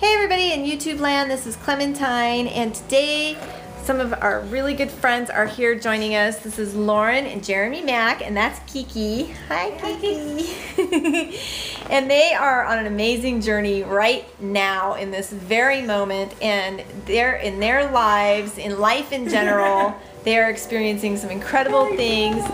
Hey everybody in YouTube land, this is Clementine, and today some of our really good friends are here joining us. This is Lauren and Jeremy Mack, and that's Kiki. Hi Kiki. And they are on an amazing journey right now in this very moment, and they're in their lives, in life in general, they are experiencing some incredible things.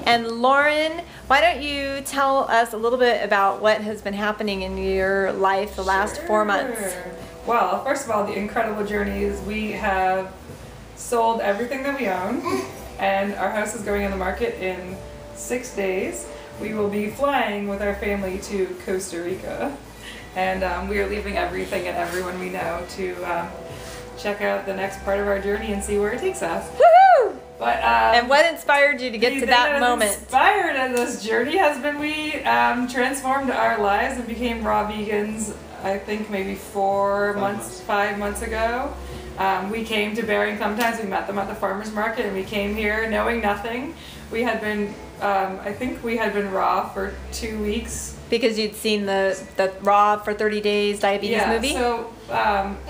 And Lauren, why don't you tell us a little bit about what has been happening in your life the last 4 months? Well, first of all, the incredible journey is we have sold everything that we own, and our house is going on the market in 6 days. We will be flying with our family to Costa Rica, and we are leaving everything and everyone we know to check out the next part of our journey and see where it takes us. Woohoo! But, and what inspired you to get to that moment? Inspired in this journey has been we transformed our lives and became raw vegans, I think maybe 5 months ago. We came to Bering sometimes. We met them at the farmer's market, and we came here knowing nothing. We had been, I think we had been raw for 2 weeks. Because you'd seen the Raw for 30 Days Diabetes movie? So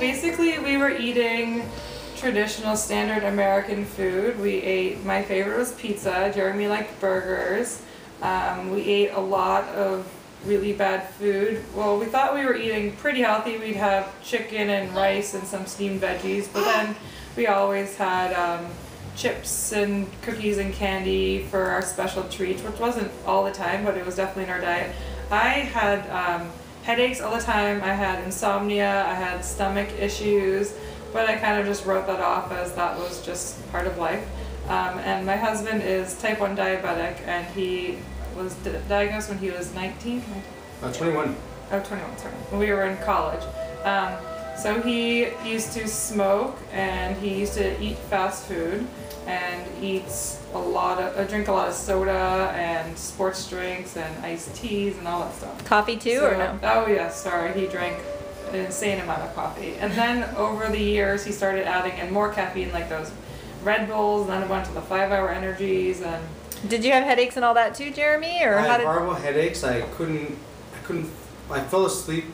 basically we were eating traditional standard American food. We ate, my favorite was pizza. Jeremy liked burgers. We ate a lot of really bad food. Well, we thought we were eating pretty healthy. We'd have chicken and rice and some steamed veggies, but then we always had chips and cookies and candy for our special treats, which wasn't all the time, but it was definitely in our diet. I had headaches all the time. I had insomnia. I had stomach issues, but I kind of just wrote that off as that was just part of life. And my husband is type 1 diabetic, and he was diagnosed when he was 19? 21. Oh, 21, sorry. When we were in college. So he used to smoke, and he used to eat fast food, and drink a lot of soda and sports drinks and iced teas and all that stuff. Coffee too, or no? Oh yes, sorry. He drank an insane amount of coffee. And then over the years, he started adding in more caffeine, like those Red Bulls, and then it went to the 5-hour energies. And did you have headaches and all that too, Jeremy? Or I had horrible headaches. I fell asleep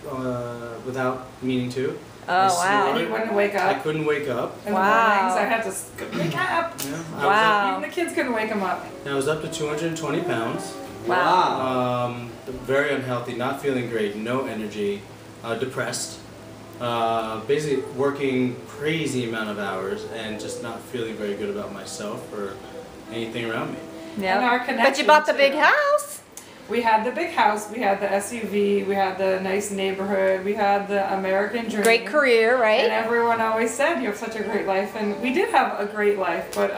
without meaning to. Oh, wow. And you wouldn't wake up? I couldn't wake up. In the mornings, I had to wake up. Yeah, wow. Even the kids couldn't wake him up. I was up to 220 pounds. Wow. Very unhealthy, not feeling great, no energy, depressed. Basically working crazy amount of hours and just not feeling very good about myself or anything around me. Yeah. But you bought the big house. We had the big house, we had the SUV, we had the nice neighborhood, we had the American dream. Great career, right? And everyone always said you have such a great life, and we did have a great life, but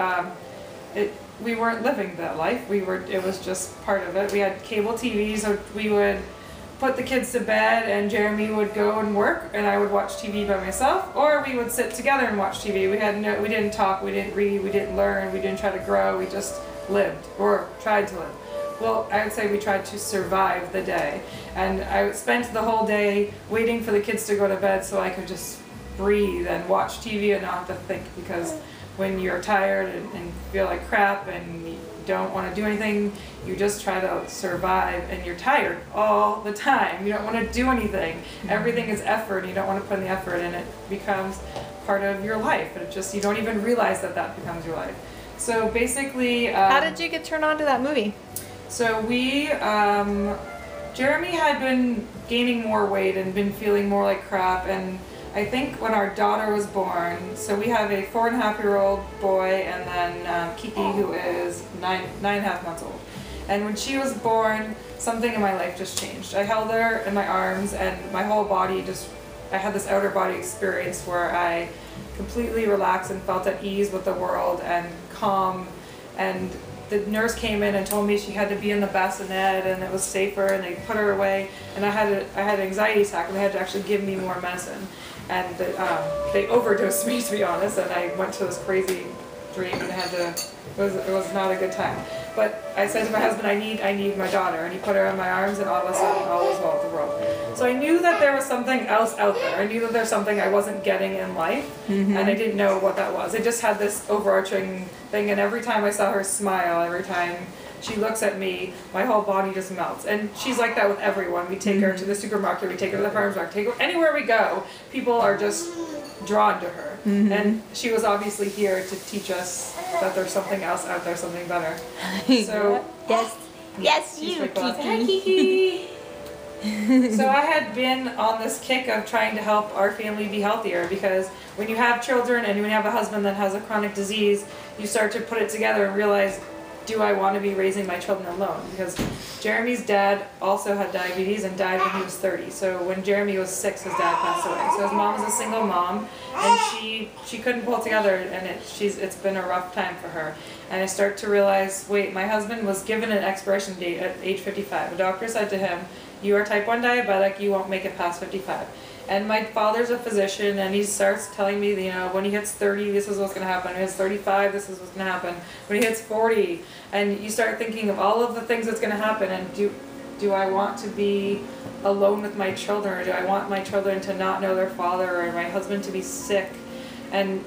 we weren't living that life. It was just part of it. We had cable TV, so we would put the kids to bed, and Jeremy would go and work, and I would watch TV by myself, or we would sit together and watch TV. We didn't talk, we didn't read, we didn't learn, we didn't try to grow, we just lived, or tried to live. Well, I would say we tried to survive the day, and I spent the whole day waiting for the kids to go to bed so I could just breathe and watch TV and not have to think, because when you're tired and feel like crap and you don't want to do anything, you just try to survive, and you're tired all the time. You don't want to do anything. Everything is effort, and you don't want to put in the effort, and it becomes part of your life. And you don't even realize that becomes your life. So basically... how did you get turned on to that movie? So Jeremy had been gaining more weight and been feeling more like crap, and I think when our daughter was born, so we have a 4.5-year-old boy, and then Kiki, who is 9.5 months old. And when she was born, something in my life just changed. I held her in my arms, and my whole body I had this outer body experience where I completely relaxed and felt at ease with the world and calm. And the nurse came in and told me she had to be in the bassinet and it was safer, and they put her away, and I had an anxiety attack, and they had to actually give me more medicine, and they overdosed me, to be honest, and I went to this crazy dream, and it was not a good time. But I said to my husband, I need my daughter, and he put her in my arms, and all of a sudden all was well with the world. So I knew that there was something else out there. I knew that there's something I wasn't getting in life, and I didn't know what that was. I just had this overarching thing, and every time I saw her smile, every time she looks at me, my whole body just melts. And she's like that with everyone. We take her to the supermarket, we take her to the farmer's market, take her anywhere we go. People are just drawn to her. And she was obviously here to teach us that there's something else out there, something better. So yes, she's you, my boss. Kiki. Hi, Kiki. So I had been on this kick of trying to help our family be healthier, because when you have children and when you have a husband that has a chronic disease, you start to put it together and realize, do I want to be raising my children alone? Because Jeremy's dad also had diabetes and died when he was 30. So when Jeremy was 6, his dad passed away. So his mom was a single mom, and she couldn't pull it together, and it's been a rough time for her. And I start to realize, wait, my husband was given an expiration date at age 55. The doctor said to him, you are type 1 diabetic, you won't make it past 55. And my father's a physician, and he starts telling me, you know, when he hits 30, this is what's going to happen. When he hits 35, this is what's going to happen. When he hits 40, and you start thinking of all of the things that's going to happen, and do I want to be alone with my children, or do I want my children to not know their father, or my husband to be sick? And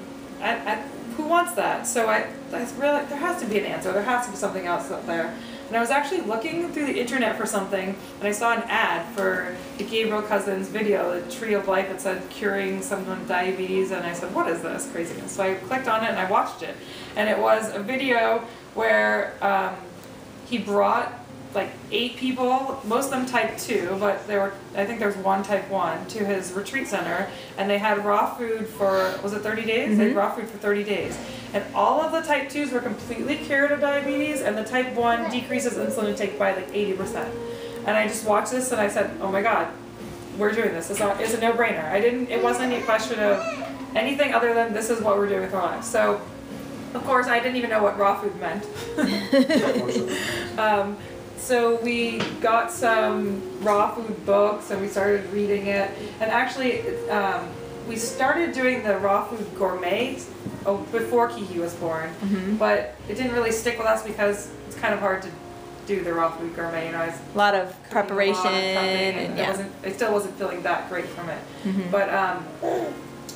who wants that? So I realized there has to be an answer. There has to be something else out there. And I was actually looking through the internet for something, and I saw an ad for the Gabriel Cousins video, the Tree of Life, that said curing someone with diabetes, and I said, what is this craziness? So I clicked on it and I watched it. And it was a video where he brought like 8 people, most of them type 2, but I think there was one type 1, to his retreat center, and they had raw food for, was it 30 days? They had raw food for 30 days. And all of the type 2s were completely cured of diabetes, and the type 1 decreases insulin intake by like 80%. And I just watched this and I said, oh my God, we're doing this. It's a no-brainer. It wasn't any question of anything other than this is what we're doing with our lives. So, of course, I didn't even know what raw food meant. So we got some raw food books and we started reading it. And actually, we started doing the raw food gourmet before Kiki was born. But it didn't really stick with us because it's kind of hard to do the raw food gourmet. You know, a lot of preparation, and I still wasn't feeling that great from it. But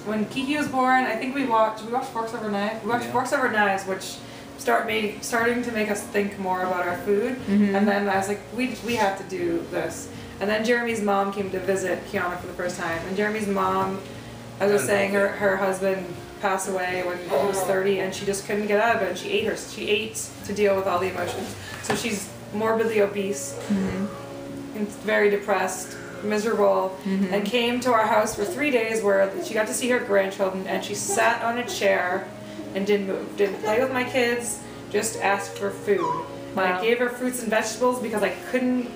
when Kiki was born, I think we watched Forks Over Knives. We watched Forks Over Knives, which starting to make us think more about our food. And then I was like, we have to do this. And then Jeremy's mom came to visit Kiana for the first time. And Jeremy's mom, as I was saying, her husband passed away when he was 30, and she just couldn't get out of it. And she ate to deal with all the emotions. So she's morbidly obese, and very depressed, miserable, and came to our house for 3 days where she got to see her grandchildren, and she sat on a chair and didn't move, didn't play with my kids, just asked for food. Wow. And I gave her fruits and vegetables because I couldn't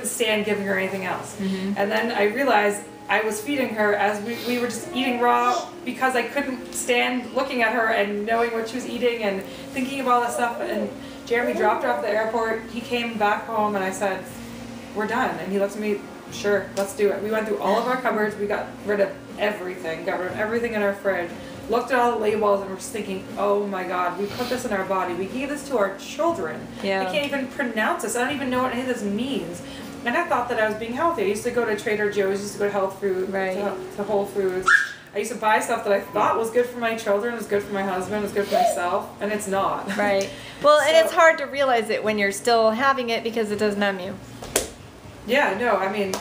stand giving her anything else. And then I realized I was feeding her as we were just eating raw because I couldn't stand looking at her and knowing what she was eating and thinking of all this stuff. And Jeremy dropped her off at the airport. He came back home and I said, we're done. And he looked at me, sure, let's do it. We went through all of our cupboards. We got rid of everything, in our fridge. Looked at all the labels and we're just thinking, oh my God, we put this in our body. We gave this to our children. I can't even pronounce this. I don't even know what any of this means. And I thought that I was being healthy. I used to go to Trader Joe's, used to go to health food, to Whole Foods. I used to buy stuff that I thought was good for my children, was good for my husband, was good for myself, and it's not. Right. Well, and it's hard to realize it when you're still having it because it does numb you. Yeah, no, I mean,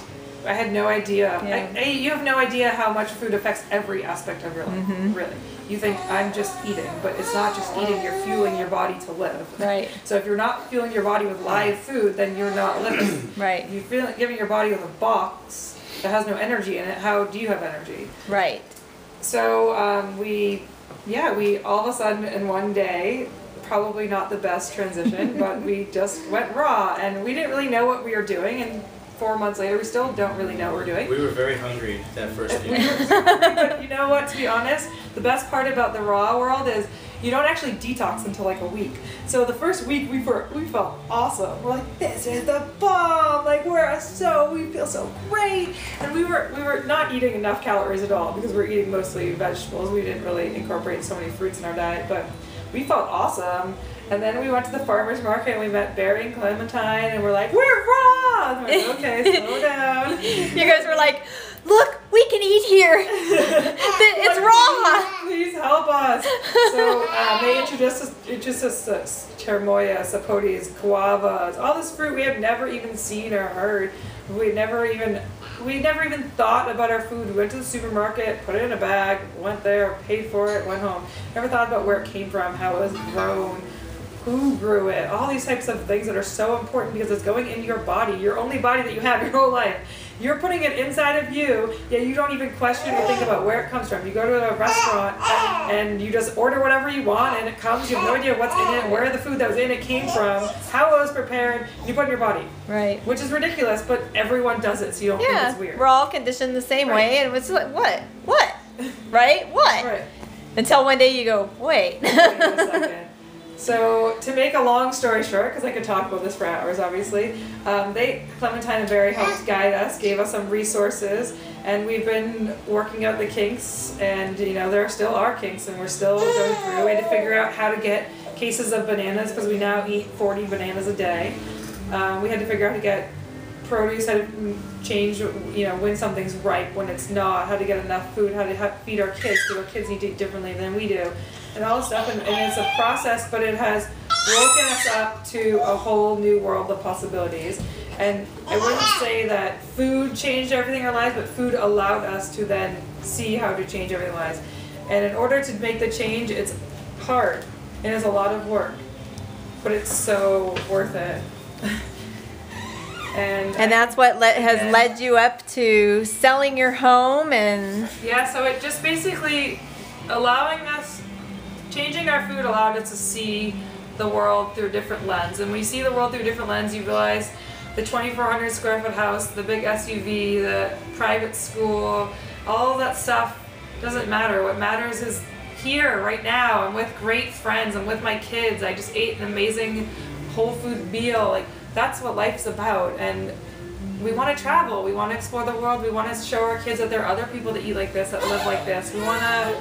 I had no idea. You have no idea how much food affects every aspect of your life, really. You think, I'm just eating, but it's not just eating, you're fueling your body to live. Right. So if you're not fueling your body with live food, then you're not living. Right. If you're giving your body with a box that has no energy in it, how do you have energy? Right. So we all of a sudden in one day, probably not the best transition, but we just went raw, and we didn't really know what we were doing, and 4 months later, we still don't really know what we're doing. We were very hungry that first few years. But you know what, to be honest, the best part about the raw world is you don't actually detox until like a week. So the first week we felt awesome. We're like, this is the bomb! Like we feel so great! And we were not eating enough calories at all because we're eating mostly vegetables. We didn't really incorporate so many fruits in our diet, but we felt awesome. And then we went to the farmer's market and we met Barry and Clementine and we're like, we're raw! And we're like, okay, slow down. You guys were like, look, we can eat here. It's raw. Please help us. was. So they introduced us to cherimoya, sapotes, guavas, all this fruit we had never even seen or heard. We never even thought about our food. We went to the supermarket, put it in a bag, went there, paid for it, went home. Never thought about where it came from, how it was grown, who grew it, all these types of things that are so important because it's going into your body, your only body that you have your whole life. You're putting it inside of you, yet you don't even question or think about where it comes from. You go to a restaurant and you just order whatever you want and it comes, you have no idea what's in it, where the food that was in it came from, how it was prepared, you put it in your body. Right. Which is ridiculous, but everyone does it, so you don't think it's weird. We're all conditioned the same way, and it's like, what? Right? What? Right. Until one day you go, wait. Wait a second. So to make a long story short, because I could talk about this for hours, obviously, Clementine and Barry helped guide us, gave us some resources, and we've been working out the kinks. And there still are kinks, and we're still going through. We had to figure out how to get cases of bananas because we now eat 40 bananas a day. We had to figure out how to get produce, how to change, when something's ripe, when it's not, how to get enough food, how to feed our kids, because our kids need to eat differently than we do. And all this stuff, and it's a process, but it has woken us up to a whole new world of possibilities. And I wouldn't say that food changed everything in our lives, but food allowed us to then see how to change everything in our lives. And in order to make the change, it's hard, and it's a lot of work, but it's so worth it. And that's what has led you up to selling your home and... Yeah, so it just basically changing our food allowed us to see the world through a different lens. And when you see the world through a different lens, you realize the 2,400 square foot house, the big SUV, the private school, all of that stuff doesn't matter. What matters is here, right now. I'm with great friends. I'm with my kids. I just ate an amazing whole food meal. Like, that's what life's about. And we want to travel. We want to explore the world. We want to show our kids that there are other people that eat like this, that live like this. We want to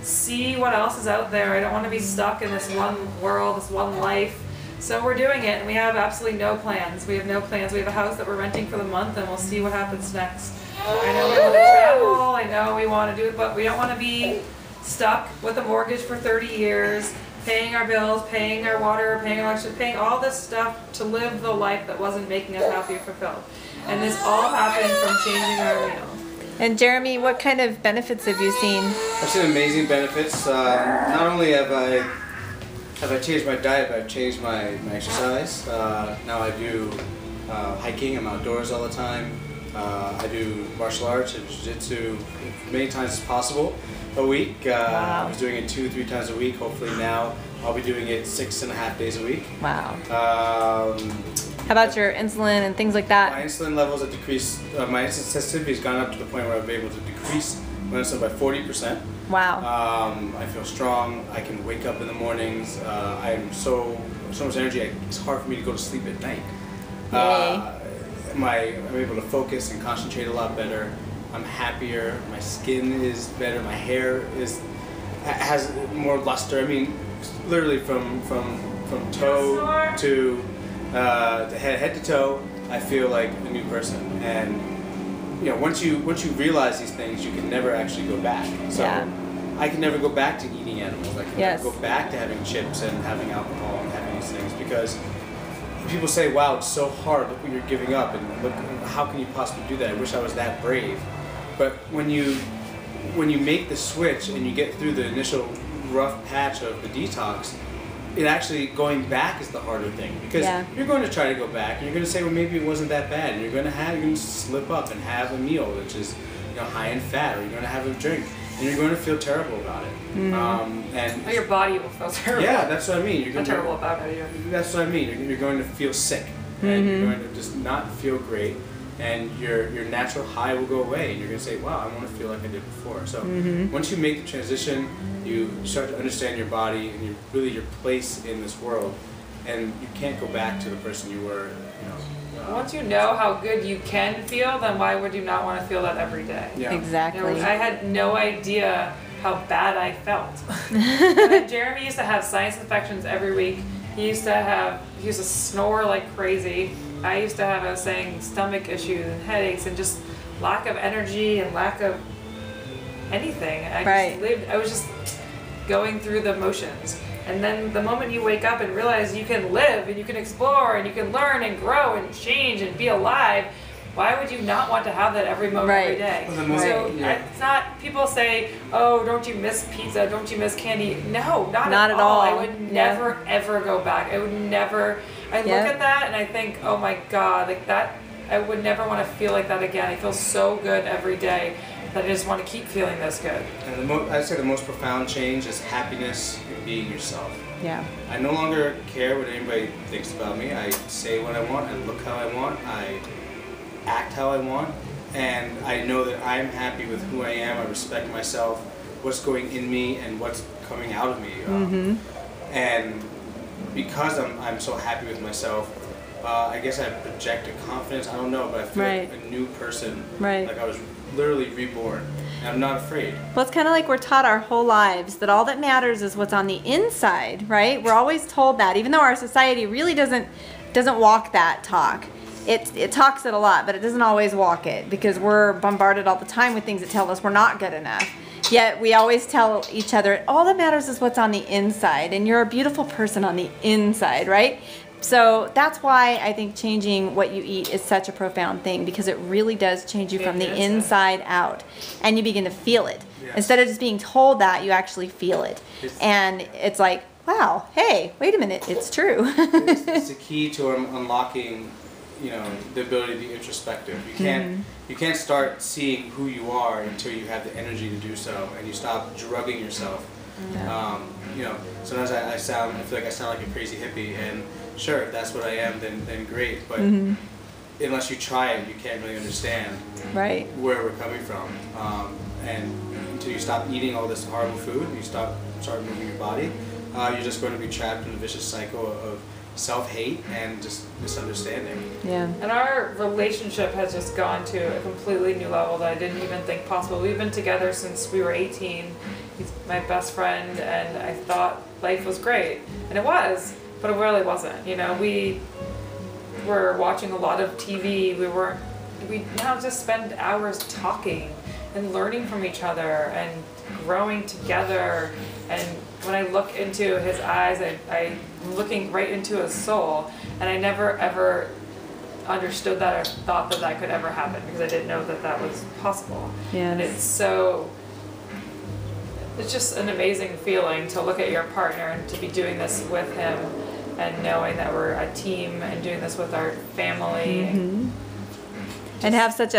see what else is out there. I don't want to be stuck in this one world, this one life. So we're doing it, and we have absolutely no plans. We have no plans. We have a house that we're renting for the month, and we'll see what happens next. I know we want to travel. I know we want to do it, but we don't want to be stuck with a mortgage for 30 years, paying our bills, paying our water, paying our electricity, paying all this stuff to live the life that wasn't making us happy or fulfilled. And this all happened from changing our meal. And Jeremy, what kind of benefits have you seen? I've seen amazing benefits. Not only have I changed my diet, but I've changed my exercise. Now I do hiking. I'm outdoors all the time. I do martial arts and jiu-jitsu many times as possible a week. Wow. I was doing it 2-3 times a week. Hopefully now I'll be doing it 6.5 days a week. Wow. How about your insulin and things like that? My insulin levels have decreased. My insulin sensitivity has gone up to the point where I've been able to decrease my insulin by 40%. Wow. I feel strong. I can wake up in the mornings. I am so much energy. It's hard for me to go to sleep at night. I'm able to focus and concentrate a lot better. I'm happier. My skin is better. My hair has more luster. I mean, literally from toe to head to toe, I feel like a new person. And once you realize these things, you can never actually go back. So I can never go back to eating animals. I can never go back to having chips and having alcohol and having these things, because people say, "Wow, it's so hard. Look what you're giving up, and look, how can you possibly do that? I wish I was that brave." But when you make the switch and you get through the initial rough patch of the detox, it actually going back is the harder thing, because you're going to try to go back and you're going to say, well, maybe it wasn't that bad, and you're going to slip up and have a meal which is high in fat, or you're going to have a drink and you're going to feel terrible about it. And your body will feel terrible. Yeah, that's what I mean. You're going terrible about it. That's what I mean. You're going to feel sick, and you're going to just not feel great, and your natural high will go away, and you're going to say, wow, I want to feel like I did before. So once you make the transition, you start to understand your body and your place in this world, and you can't go back to the person you were. Once you know how good you can feel, then why would you not want to feel that every day? Yeah. Exactly. I had no idea how bad I felt. And Jeremy used to have sinus infections every week. He used to snore like crazy. I used to have, stomach issues and headaches and just lack of energy and lack of anything. I going through the motions. And then the moment you wake up and realize you can live and you can explore and you can learn and grow and change and be alive, why would you not want to have that every moment, every day? So it's not, people say, oh, don't you miss pizza? Don't you miss candy? No, not at all. I would never, ever go back. I would never, I look at that and I think, oh my God, like that, I would never want to feel like that again. I feel so good every day that I just want to keep feeling this good. And I'd say the most profound change is happiness in being yourself. Yeah. I no longer care what anybody thinks about me. I say what I want, I look how I want, I act how I want, and I know that I'm happy with who I am. I respect myself, what's going in me and what's coming out of me. And because I'm so happy with myself, I guess I project a confidence. I don't know, but I feel like a new person. Like I was literally reborn. And I'm not afraid. Well, it's kind of like we're taught our whole lives that all that matters is what's on the inside, right? We're always told that, even though our society really doesn't walk that talk. It talks it a lot, but it doesn't always walk it because we're bombarded all the time with things that tell us we're not good enough. Yet we always tell each other, all that matters is what's on the inside, and you're a beautiful person on the inside, right? So that's why I think changing what you eat is such a profound thing, because it really does change you from the inside out, and you begin to feel it. Instead of just being told that, you actually feel it. And it's like, wow, hey, wait a minute, it's true. It's the key to unlocking, you know, the ability to be introspective. You can't start seeing who you are until you have the energy to do so, and you stop drugging yourself. You know, sometimes I feel like I sound like a crazy hippie, and sure, if that's what I am, then great. But unless you try it, you can't really understand where we're coming from. And until you stop eating all this horrible food, you start moving your body, you're just going to be trapped in a vicious cycle of self-hate and just misunderstanding. And our relationship has just gone to a completely new level that I didn't even think possible. We've been together since we were 18. He's my best friend, and I thought life was great, and it was, but it really wasn't. You know, we were watching a lot of TV. We now just spend hours talking and learning from each other and growing together. And when I look into his eyes, I'm looking right into his soul, and I never ever understood that or thought that could ever happen, because I didn't know that was possible. And it's just an amazing feeling to look at your partner and to be doing this with him, and knowing that we're a team and doing this with our family. And have such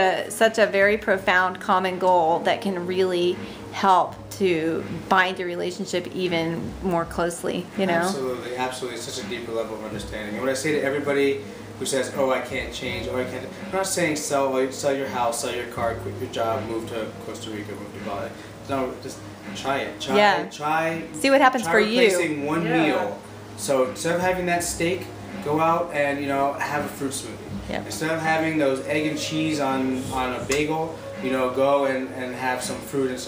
a very profound common goal that can really help to bind your relationship even more closely, you know? Absolutely. It's such a deeper level of understanding. And what I say to everybody who says, oh, I can't change, oh, I can't, I'm not saying sell your house, sell your car, quit your job, move to Costa Rica, move to Bali. No, just try it. Try. See what happens for you. Replacing one meal. So instead of having that steak, go out and, you know, have a fruit smoothie. Instead of having those egg and cheese on a bagel, you know, go and have some fruit and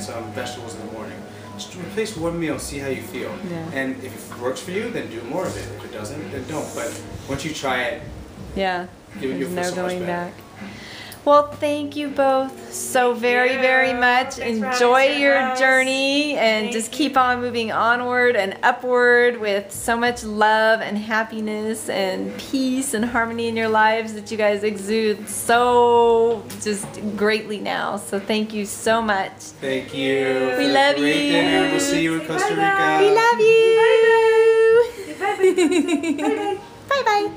some vegetables in the morning. Just replace one meal, see how you feel. And if it works for you, then do more of it. If it doesn't, then don't. But once you try it, you'll feel no so going much better. back. Well, thank you both so very, very much. Enjoy your journey, and just keep on moving onward and upward with so much love and happiness and peace and harmony in your lives that you guys exude so just greatly now. So thank you so much. Thank you. We love you. Great dinner. We'll see you in Costa Rica. We love you. Bye-bye. Bye-bye.